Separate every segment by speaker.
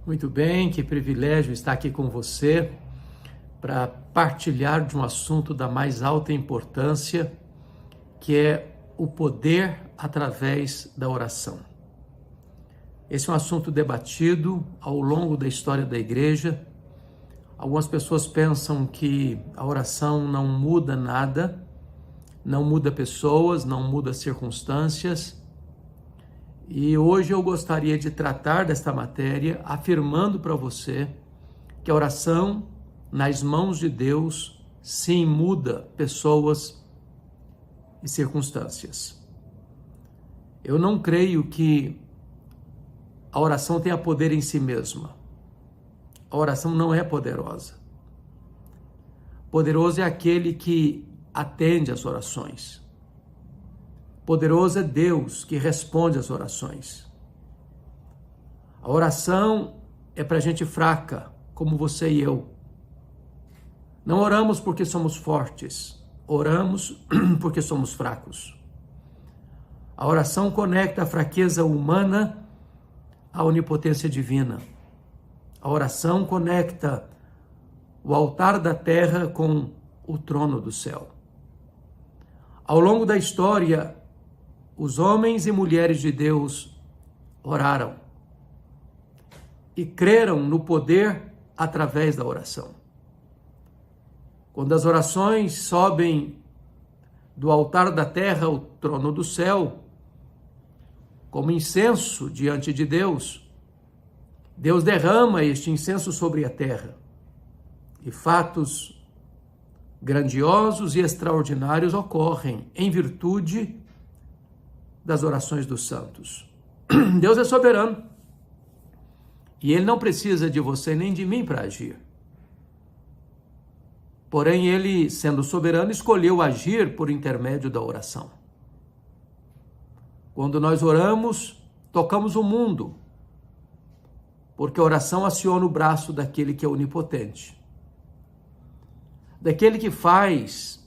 Speaker 1: Muito bem, que privilégio estar aqui com você para partilhar de um assunto da mais alta importância, que é o poder através da oração. Esse é um assunto debatido ao longo da história da igreja. Algumas pessoas pensam que a oração não muda nada, não muda pessoas, não muda circunstâncias. E hoje eu gostaria de tratar desta matéria afirmando para você que a oração nas mãos de Deus sim muda pessoas e circunstâncias. Eu não creio que a oração tenha poder em si mesma. A oração não é poderosa. Poderoso é aquele que atende às orações. Poderoso é Deus que responde às orações. A oração é para gente fraca, como você e eu. Não oramos porque somos fortes, oramos porque somos fracos. A oração conecta a fraqueza humana à onipotência divina. A oração conecta o altar da terra com o trono do céu. Ao longo da história, os homens e mulheres de Deus oraram e creram no poder através da oração. Quando as orações sobem do altar da terra ao trono do céu, como incenso diante de Deus, Deus derrama este incenso sobre a terra e fatos grandiosos e extraordinários ocorrem em virtude das orações dos santos. Deus é soberano e Ele não precisa de você nem de mim para agir. Porém, Ele, sendo soberano, escolheu agir por intermédio da oração. Quando nós oramos, tocamos o mundo, porque a oração aciona o braço daquele que é onipotente, daquele que faz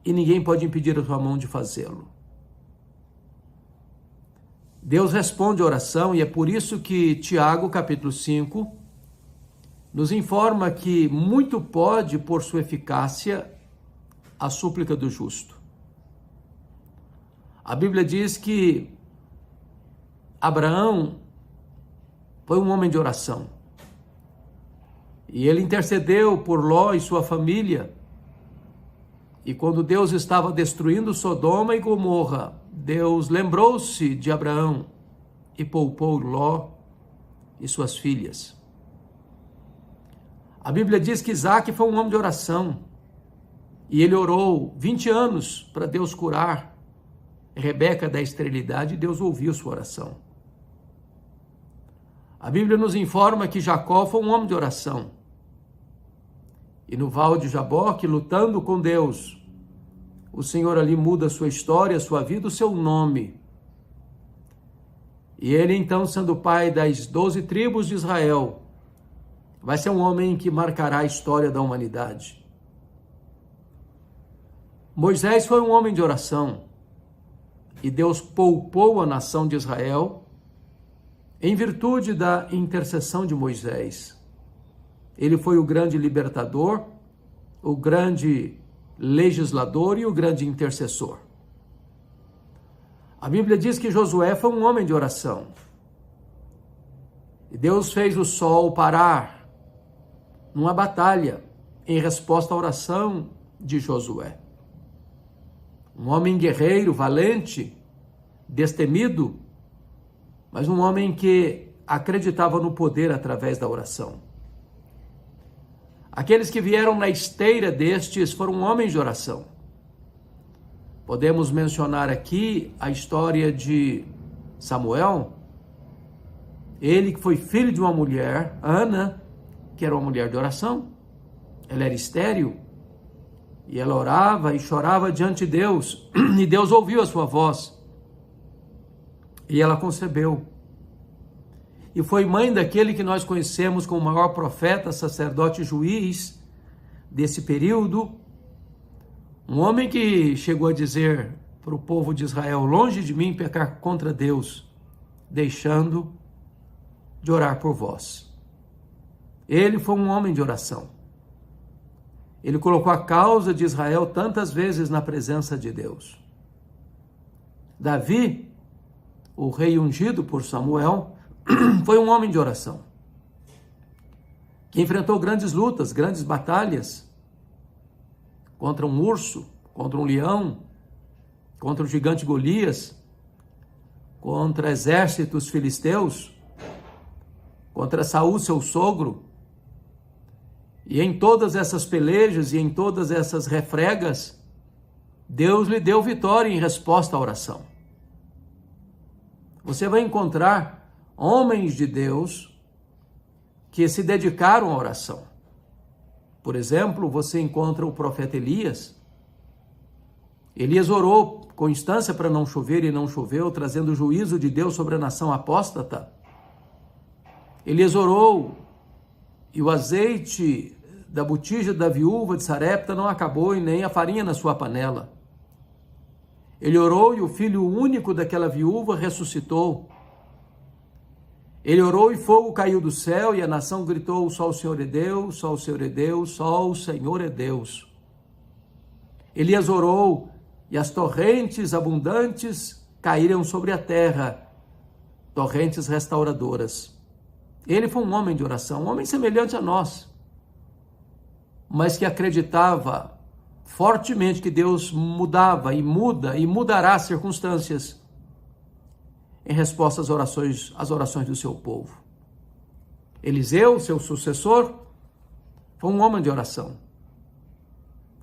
Speaker 1: e ninguém pode impedir a sua mão de fazê-lo. Deus responde a oração e é por isso que Tiago, capítulo 5, nos informa que muito pode, por sua eficácia, a súplica do justo. A Bíblia diz que Abraão foi um homem de oração e ele intercedeu por Ló e sua família. E quando Deus estava destruindo Sodoma e Gomorra, Deus lembrou-se de Abraão e poupou Ló e suas filhas. A Bíblia diz que Isaac foi um homem de oração e ele orou 20 anos para Deus curar Rebeca da esterilidade e Deus ouviu sua oração. A Bíblia nos informa que Jacó foi um homem de oração. E no Val de Jaboque, lutando com Deus, o Senhor ali muda a sua história, a sua vida, o seu nome. E ele então, sendo pai das 12 tribos de Israel, vai ser um homem que marcará a história da humanidade. Moisés foi um homem de oração e Deus poupou a nação de Israel em virtude da intercessão de Moisés. Ele foi o grande libertador, o grande legislador e o grande intercessor. A Bíblia diz que Josué foi um homem de oração. E Deus fez o sol parar numa batalha em resposta à oração de Josué. Um homem guerreiro, valente, destemido, mas um homem que acreditava no poder através da oração. Aqueles que vieram na esteira destes foram homens de oração. Podemos mencionar aqui a história de Samuel, ele que foi filho de uma mulher, Ana, que era uma mulher de oração. Ela era estéril e ela orava e chorava diante de Deus e Deus ouviu a sua voz e ela concebeu. E foi mãe daquele que nós conhecemos como o maior profeta, sacerdote e juiz desse período, um homem que chegou a dizer para o povo de Israel: longe de mim pecar contra Deus, deixando de orar por vós. Ele foi um homem de oração. Ele colocou a causa de Israel tantas vezes na presença de Deus. Davi, o rei ungido por Samuel, foi um homem de oração, que enfrentou grandes lutas, grandes batalhas, contra um urso, contra um leão, contra o gigante Golias, contra exércitos filisteus, contra Saul, seu sogro. E em todas essas pelejas e em todas essas refregas, Deus lhe deu vitória em resposta à oração. Você vai encontrar homens de Deus que se dedicaram à oração. Por exemplo, você encontra o profeta Elias. Elias orou com instância para não chover e não choveu, trazendo o juízo de Deus sobre a nação apóstata. Elias orou e o azeite da botija da viúva de Sarepta não acabou e nem a farinha na sua panela. Ele orou e o filho único daquela viúva ressuscitou. Ele orou e fogo caiu do céu e a nação gritou: só o Senhor é Deus, só o Senhor é Deus, só o Senhor é Deus. Elias orou e as torrentes abundantes caíram sobre a terra, torrentes restauradoras. Ele foi um homem de oração, um homem semelhante a nós, mas que acreditava fortemente que Deus mudava e muda e mudará as circunstâncias em resposta às orações do seu povo. Eliseu, seu sucessor, foi um homem de oração.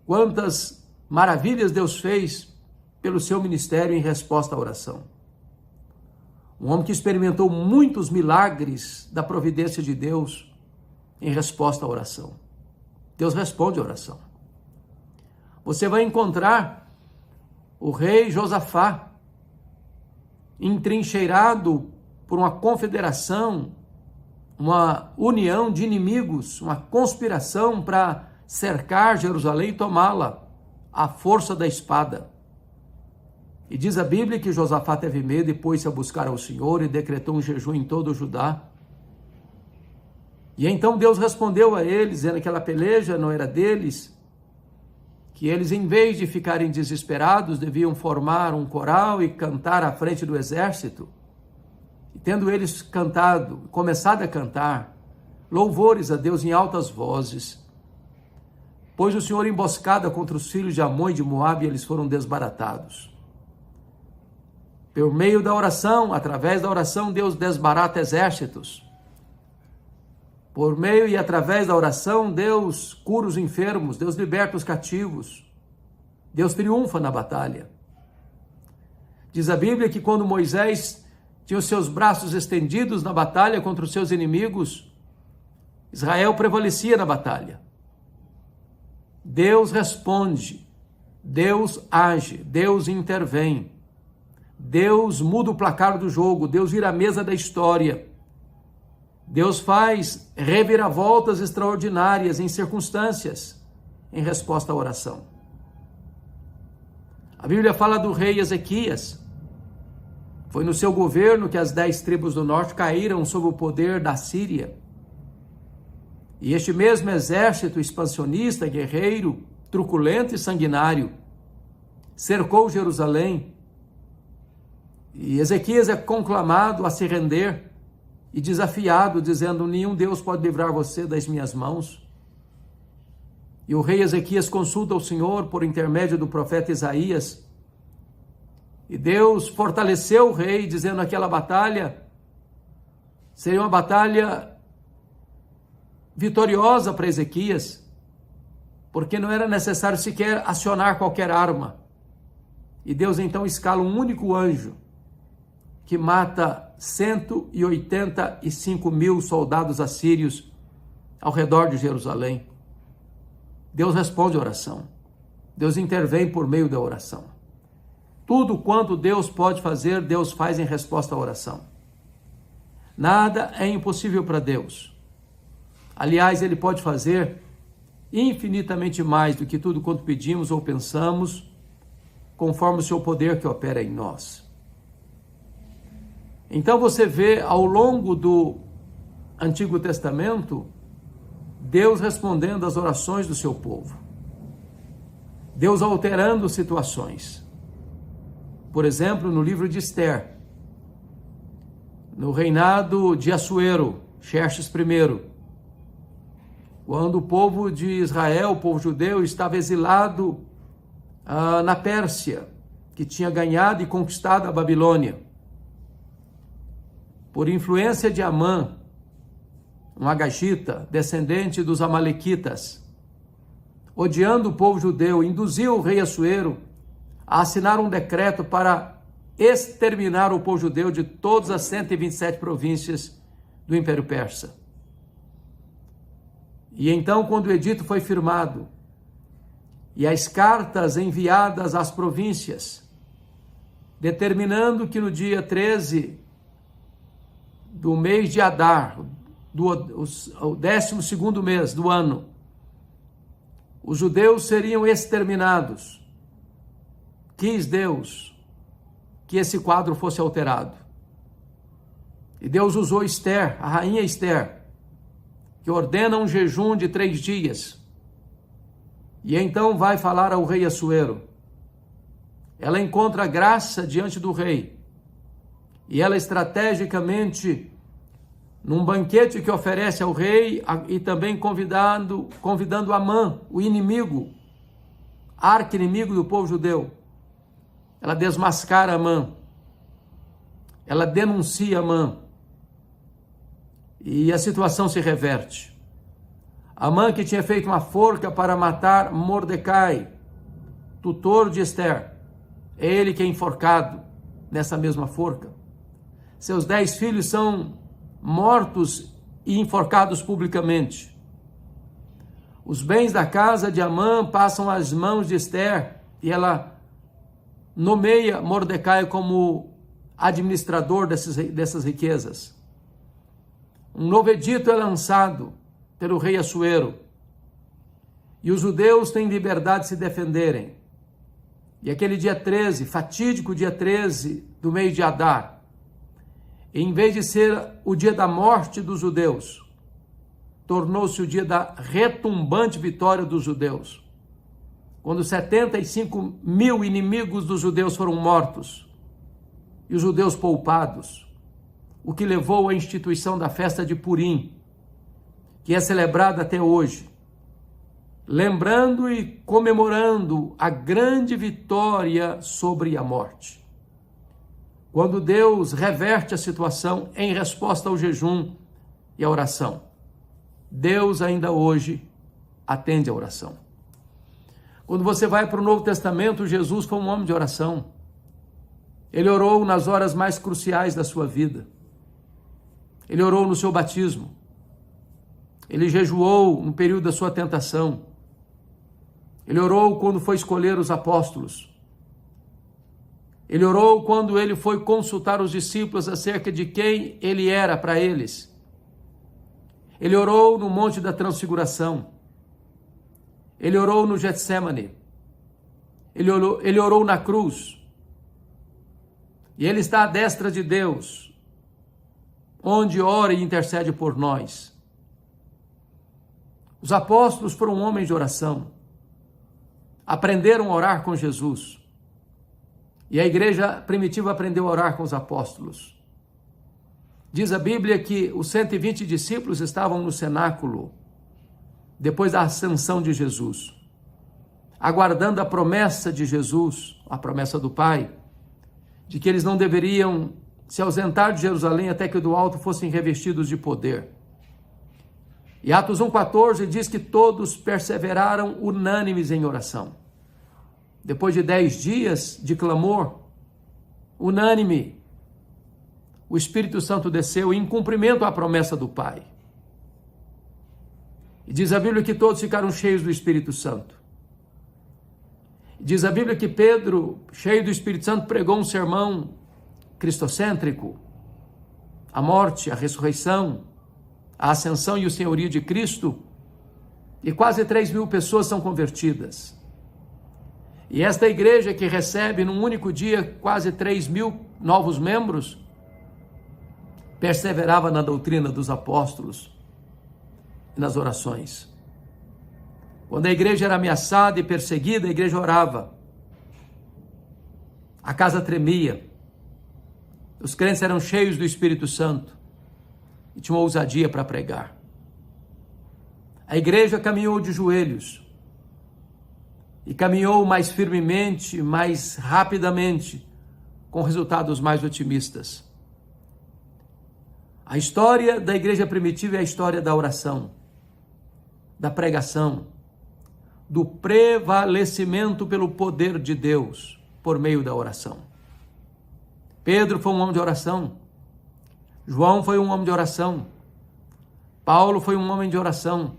Speaker 1: Quantas maravilhas Deus fez pelo seu ministério em resposta à oração. Um homem que experimentou muitos milagres da providência de Deus em resposta à oração. Deus responde à oração. Você vai encontrar o rei Josafá, entrincheirado por uma confederação, uma união de inimigos, uma conspiração para cercar Jerusalém e tomá-la à força da espada. E diz a Bíblia que Josafá teve medo e pôs-se a buscar ao Senhor e decretou um jejum em todo o Judá. E então Deus respondeu a eles, dizendo que aquela peleja não era deles, que eles, em vez de ficarem desesperados, deviam formar um coral e cantar à frente do exército. E tendo eles começado a cantar louvores a Deus em altas vozes, pôs o Senhor emboscada contra os filhos de Amon e de Moabe e eles foram desbaratados. Por meio da oração, através da oração, Deus desbarata exércitos. Por meio e através da oração, Deus cura os enfermos, Deus liberta os cativos, Deus triunfa na batalha. Diz a Bíblia que quando Moisés tinha os seus braços estendidos na batalha contra os seus inimigos, Israel prevalecia na batalha. Deus responde, Deus age, Deus intervém, Deus muda o placar do jogo, Deus vira a mesa da história. Deus faz reviravoltas extraordinárias em circunstâncias em resposta à oração. A Bíblia fala do rei Ezequias. Foi no seu governo que as 10 tribos do norte caíram sob o poder da Síria. E este mesmo exército expansionista, guerreiro, truculento e sanguinário, cercou Jerusalém. E Ezequias é conclamado a se render e desafiado, dizendo: nenhum Deus pode livrar você das minhas mãos. E o rei Ezequias consulta o Senhor por intermédio do profeta Isaías. E Deus fortaleceu o rei, dizendo que aquela batalha seria uma batalha vitoriosa para Ezequias, porque não era necessário sequer acionar qualquer arma. E Deus então escala um único anjo que mata 185 mil soldados assírios ao redor de Jerusalém. Deus responde a oração. Deus intervém por meio da oração. Tudo quanto Deus pode fazer, Deus faz em resposta à oração. Nada é impossível para Deus. Aliás, Ele pode fazer infinitamente mais do que tudo quanto pedimos ou pensamos, conforme o seu poder que opera em nós. Então você vê ao longo do Antigo Testamento, Deus respondendo às orações do seu povo. Deus alterando situações. Por exemplo, no livro de Esther, no reinado de Assuero, Xerxes I, quando o povo de Israel, o povo judeu, estava exilado na Pérsia, que tinha ganhado e conquistado a Babilônia. Por influência de Amã, um agagita, descendente dos amalequitas, odiando o povo judeu, induziu o rei Assuero a assinar um decreto para exterminar o povo judeu de todas as 127 províncias do Império Persa. E então, quando o edito foi firmado e as cartas enviadas às províncias, determinando que no dia 13 do mês de Adar, o 12º mês do ano, os judeus seriam exterminados, quis Deus que esse quadro fosse alterado. E Deus usou Esther, a rainha Esther, que ordena um jejum de 3 dias. E então vai falar ao rei Assuero. Ela encontra graça diante do rei. E ela estrategicamente, num banquete que oferece ao rei, e também convidando Amã, o inimigo, arqui-inimigo do povo judeu, ela desmascara Amã, ela denuncia Amã, e a situação se reverte. Amã, que tinha feito uma forca para matar Mordecai, tutor de Esther, é ele que é enforcado nessa mesma forca. Seus 10 filhos são mortos e enforcados publicamente. Os bens da casa de Amã passam às mãos de Esther e ela nomeia Mordecai como administrador dessas riquezas. Um novo edito é lançado pelo rei Assuero e os judeus têm liberdade de se defenderem. E aquele dia 13, fatídico dia 13 do mês de Adar, em vez de ser o dia da morte dos judeus, tornou-se o dia da retumbante vitória dos judeus, quando 75 mil inimigos dos judeus foram mortos e os judeus poupados, o que levou à instituição da festa de Purim, que é celebrada até hoje, lembrando e comemorando a grande vitória sobre a morte. Quando Deus reverte a situação em resposta ao jejum e à oração, Deus ainda hoje atende a oração. Quando você vai para o Novo Testamento, Jesus foi um homem de oração. Ele orou nas horas mais cruciais da sua vida. Ele orou no seu batismo. Ele jejuou no período da sua tentação. Ele orou quando foi escolher os apóstolos. Ele orou quando ele foi consultar os discípulos acerca de quem ele era para eles. Ele orou no Monte da Transfiguração. Ele orou no Getsêmani. Ele orou na cruz. E ele está à destra de Deus, onde ora e intercede por nós. Os apóstolos foram homens de oração. Aprenderam a orar com Jesus. E a igreja primitiva aprendeu a orar com os apóstolos. Diz a Bíblia que os 120 discípulos estavam no cenáculo, depois da ascensão de Jesus, aguardando a promessa de Jesus, a promessa do Pai, de que eles não deveriam se ausentar de Jerusalém até que do alto fossem revestidos de poder. E Atos 1,14 diz que todos perseveraram unânimes em oração. Depois de 10 dias de clamor, unânime, o Espírito Santo desceu em cumprimento à promessa do Pai. E diz a Bíblia que todos ficaram cheios do Espírito Santo. Diz a Bíblia que Pedro, cheio do Espírito Santo, pregou um sermão cristocêntrico, a morte, a ressurreição, a ascensão e o senhorio de Cristo, e quase 3.000 pessoas são convertidas. E esta igreja que recebe num único dia quase 3.000 novos membros, perseverava na doutrina dos apóstolos e nas orações. Quando a igreja era ameaçada e perseguida, a igreja orava. A casa tremia. Os crentes eram cheios do Espírito Santo e tinham ousadia para pregar. A igreja caminhou de joelhos e caminhou mais firmemente, mais rapidamente, com resultados mais otimistas. A história da igreja primitiva é a história da oração, da pregação, do prevalecimento pelo poder de Deus por meio da oração. Pedro foi um homem de oração. João foi um homem de oração. Paulo foi um homem de oração.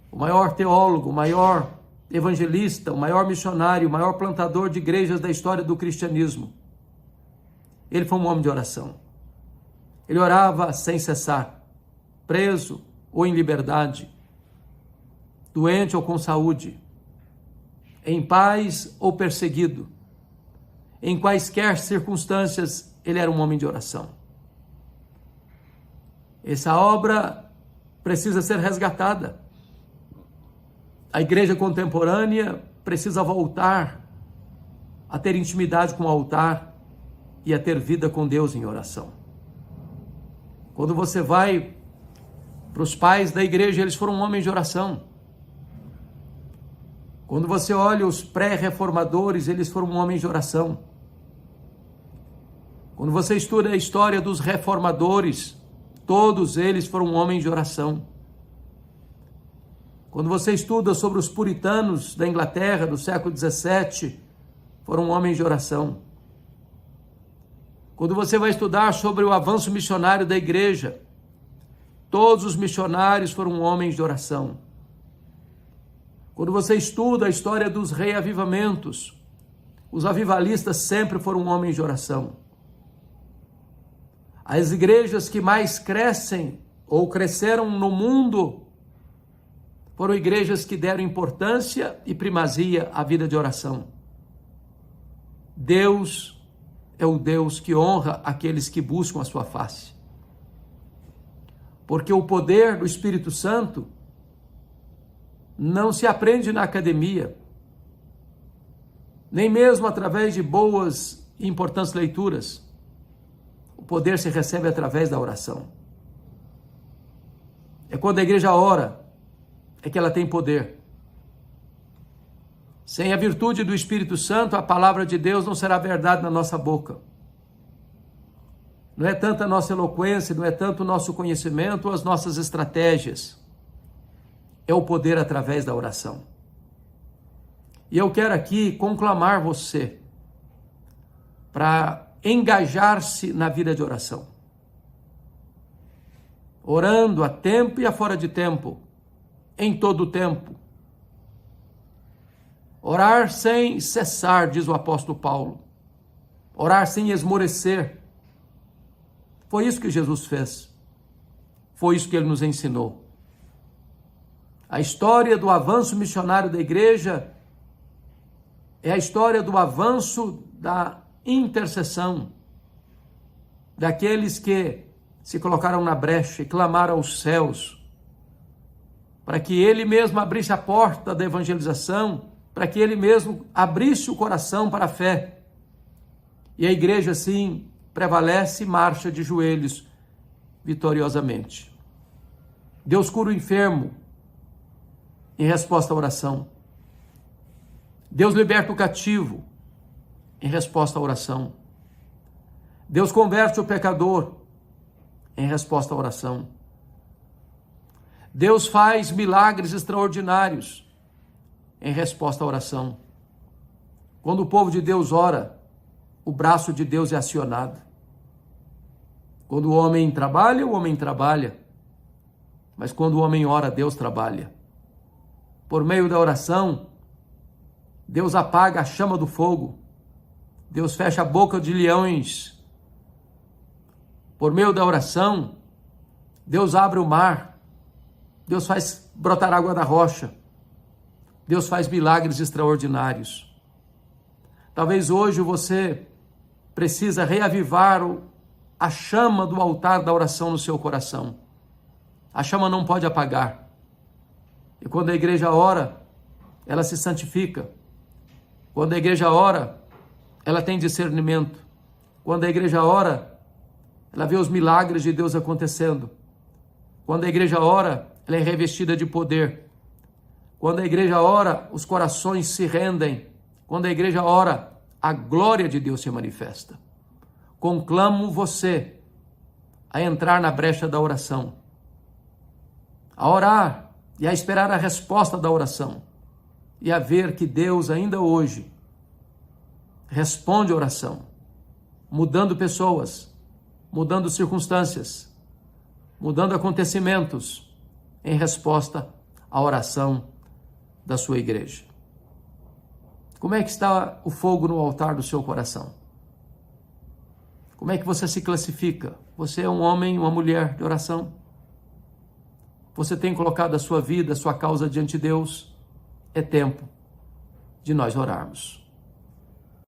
Speaker 1: O maior teólogo, o maior evangelista, o maior missionário, o maior plantador de igrejas da história do cristianismo. Ele foi um homem de oração. Ele orava sem cessar, preso ou em liberdade, doente ou com saúde, em paz ou perseguido, em quaisquer circunstâncias, ele era um homem de oração. Essa obra precisa ser resgatada. A igreja contemporânea precisa voltar a ter intimidade com o altar e a ter vida com Deus em oração. Quando você vai para os pais da igreja, eles foram homens de oração. Quando você olha os pré-reformadores, eles foram homens de oração. Quando você estuda a história dos reformadores, todos eles foram homens de oração. Quando você estuda sobre os puritanos da Inglaterra do século XVII, foram homens de oração. Quando você vai estudar sobre o avanço missionário da igreja, todos os missionários foram homens de oração. Quando você estuda a história dos reavivamentos, os avivalistas sempre foram homens de oração. As igrejas que mais crescem ou cresceram no mundo foram igrejas que deram importância e primazia à vida de oração. Deus é o Deus que honra aqueles que buscam a sua face. Porque o poder do Espírito Santo não se aprende na academia, nem mesmo através de boas e importantes leituras. O poder se recebe através da oração. É quando a igreja ora, é que ela tem poder. Sem a virtude do Espírito Santo, a palavra de Deus não será verdade na nossa boca. Não é tanto a nossa eloquência, não é tanto o nosso conhecimento ou as nossas estratégias. É o poder através da oração. E eu quero aqui conclamar você para engajar-se na vida de oração. Orando a tempo e a fora de tempo, em todo o tempo. Orar sem cessar, diz o apóstolo Paulo. Orar sem esmorecer. Foi isso que Jesus fez. Foi isso que ele nos ensinou. A história do avanço missionário da igreja é a história do avanço da intercessão, daqueles que se colocaram na brecha e clamaram aos céus, para que ele mesmo abrisse a porta da evangelização, para que ele mesmo abrisse o coração para a fé. E a igreja, assim, prevalece e marcha de joelhos vitoriosamente. Deus cura o enfermo em resposta à oração. Deus liberta o cativo em resposta à oração. Deus converte o pecador em resposta à oração. Deus faz milagres extraordinários em resposta à oração. Quando o povo de Deus ora, o braço de Deus é acionado. Quando o homem trabalha. Mas quando o homem ora, Deus trabalha. Por meio da oração, Deus apaga a chama do fogo. Deus fecha a boca de leões. Por meio da oração, Deus abre o mar. Deus faz brotar água da rocha. Deus faz milagres extraordinários. Talvez hoje você precisa reavivar a chama do altar da oração no seu coração. A chama não pode apagar. E quando a igreja ora, ela se santifica. Quando a igreja ora, ela tem discernimento. Quando a igreja ora, ela vê os milagres de Deus acontecendo. Quando a igreja ora, ela é revestida de poder. Quando a igreja ora, os corações se rendem. Quando a igreja ora, a glória de Deus se manifesta. Conclamo você a entrar na brecha da oração, a orar e a esperar a resposta da oração, e a ver que Deus ainda hoje responde a oração, mudando pessoas, mudando circunstâncias, mudando acontecimentos, em resposta à oração da sua igreja. Como é que está o fogo no altar do seu coração? Como é que você se classifica? Você é um homem, uma mulher de oração? Você tem colocado a sua vida, a sua causa diante de Deus? É tempo de nós orarmos.